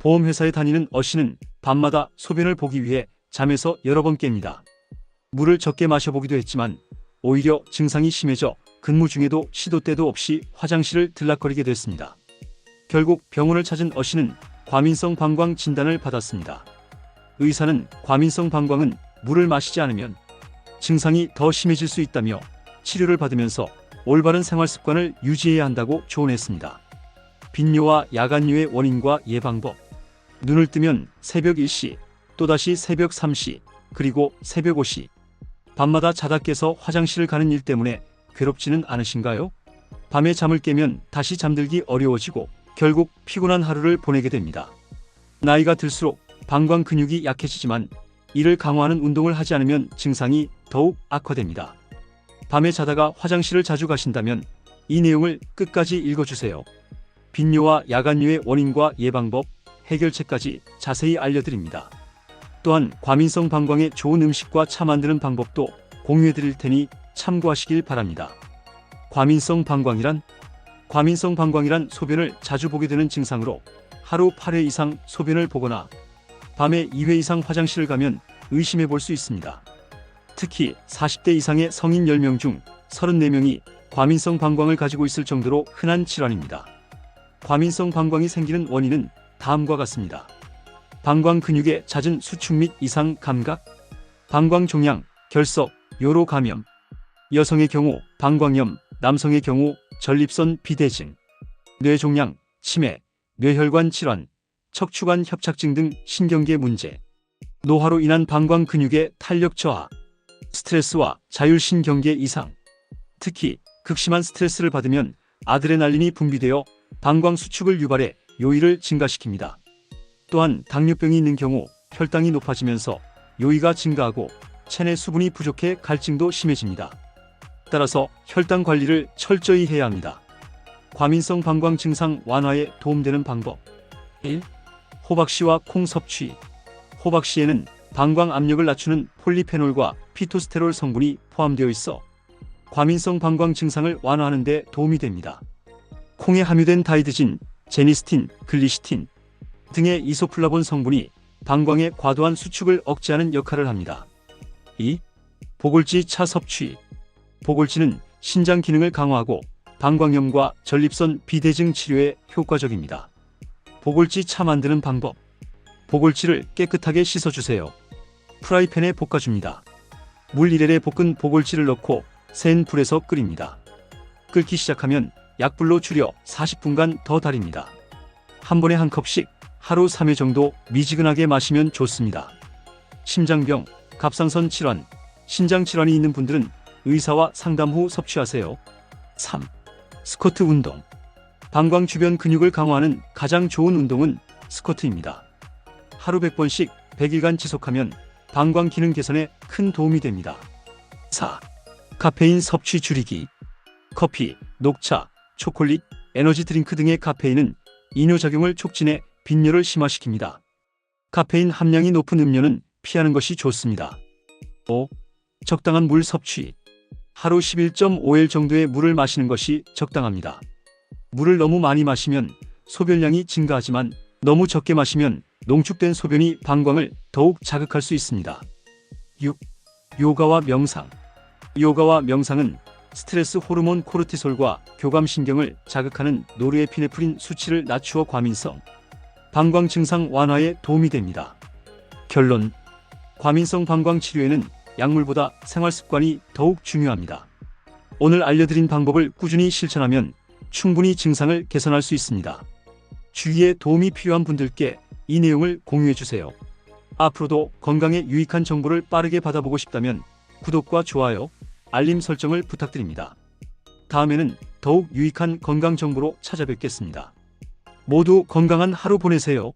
보험회사에 다니는 어씨는 밤마다 소변을 보기 위해 잠에서 여러 번 깹니다. 물을 적게 마셔보기도 했지만 오히려 증상이 심해져 근무 중에도 시도 때도 없이 화장실을 들락거리게 됐습니다. 결국 병원을 찾은 어씨는 과민성 방광 진단을 받았습니다. 의사는 과민성 방광은 물을 마시지 않으면 증상이 더 심해질 수 있다며 치료를 받으면서 올바른 생활 습관을 유지해야 한다고 조언했습니다. 빈뇨와 야간뇨의 원인과 예방법. 눈을 뜨면 새벽 1시, 또다시 새벽 3시, 그리고 새벽 5시. 밤마다 자다 깨서 화장실을 가는 일 때문에 괴롭지는 않으신가요? 밤에 잠을 깨면 다시 잠들기 어려워지고 결국 피곤한 하루를 보내게 됩니다. 나이가 들수록 방광 근육이 약해지지만 이를 강화하는 운동을 하지 않으면 증상이 더욱 악화됩니다. 밤에 자다가 화장실을 자주 가신다면 이 내용을 끝까지 읽어주세요. 빈뇨와 야간뇨의 원인과 예방법, 해결책까지 자세히 알려드립니다. 또한 과민성 방광에 좋은 음식과 차 만드는 방법도 공유해드릴 테니 참고하시길 바랍니다. 과민성 방광이란 소변을 자주 보게 되는 증상으로 하루 8회 이상 소변을 보거나 밤에 2회 이상 화장실을 가면 의심해 볼 수 있습니다. 특히 40대 이상의 성인 10명 중 34명이 과민성 방광을 가지고 있을 정도로 흔한 질환입니다. 과민성 방광이 생기는 원인은 다음과 같습니다. 방광 근육의 잦은 수축 및 이상 감각, 방광 종양, 결석, 요로 감염, 여성의 경우 방광염, 남성의 경우 전립선 비대증, 뇌종양, 치매, 뇌혈관 질환, 척추관 협착증 등 신경계 문제, 노화로 인한 방광 근육의 탄력 저하, 스트레스와 자율신경계 이상. 특히 극심한 스트레스를 받으면 아드레날린이 분비되어 방광 수축을 유발해 요일을 증가시킵니다. 또한 당뇨병이 있는 경우 혈당이 높아지면서 요의가 증가하고 체내 수분이 부족해 갈증도 심해집니다. 따라서 혈당 관리를 철저히 해야 합니다. 과민성 방광 증상 완화에 도움되는 방법. 1. 호박씨와 콩 섭취. 호박씨에는 방광 압력을 낮추는 폴리페놀과 피토스테롤 성분이 포함되어 있어 과민성 방광 증상을 완화하는 데 도움이 됩니다. 콩에 함유된 다이드진, 제니스틴, 글리시틴 등의 이소플라본 성분이 방광의 과도한 수축을 억제하는 역할을 합니다. 2. 보골지 차 섭취. 보골지는 신장 기능을 강화하고 방광염과 전립선 비대증 치료에 효과적입니다. 보골지 차 만드는 방법. 보골지를 깨끗하게 씻어주세요. 프라이팬에 볶아줍니다. 물 1에 볶은 보골지를 넣고 센 불에서 끓입니다. 끓기 시작하면 약불로 줄여 40분간 더 달입니다. 한 번에 한 컵씩 하루 3회 정도 미지근하게 마시면 좋습니다. 심장병, 갑상선 질환, 신장 질환이 있는 분들은 의사와 상담 후 섭취하세요. 3. 스쿼트 운동. 방광 주변 근육을 강화하는 가장 좋은 운동은 스쿼트입니다. 하루 100번씩 100일간 지속하면 방광 기능 개선에 큰 도움이 됩니다. 4. 카페인 섭취 줄이기. 커피, 녹차, 초콜릿, 에너지 드링크 등의 카페인은 이뇨작용을 촉진해 빈뇨를 심화시킵니다. 카페인 함량이 높은 음료는 피하는 것이 좋습니다. 5. 적당한 물 섭취. 하루 11.5L 정도의 물을 마시는 것이 적당합니다. 물을 너무 많이 마시면 소변량이 증가하지만 너무 적게 마시면 농축된 소변이 방광을 더욱 자극할 수 있습니다. 6. 요가와 명상. 요가와 명상은 스트레스 호르몬 코르티솔과 교감신경을 자극하는 노르에피네프린 수치를 낮추어 과민성 방광 증상 완화에 도움이 됩니다. 결론. 과민성 방광 치료에는 약물보다 생활습관이 더욱 중요합니다. 오늘 알려드린 방법을 꾸준히 실천하면 충분히 증상을 개선할 수 있습니다. 주위에 도움이 필요한 분들께 이 내용을 공유해주세요. 앞으로도 건강에 유익한 정보를 빠르게 받아보고 싶다면 구독과 좋아요, 알림 설정을 부탁드립니다. 다음에는 더욱 유익한 건강 정보로 찾아뵙겠습니다. 모두 건강한 하루 보내세요.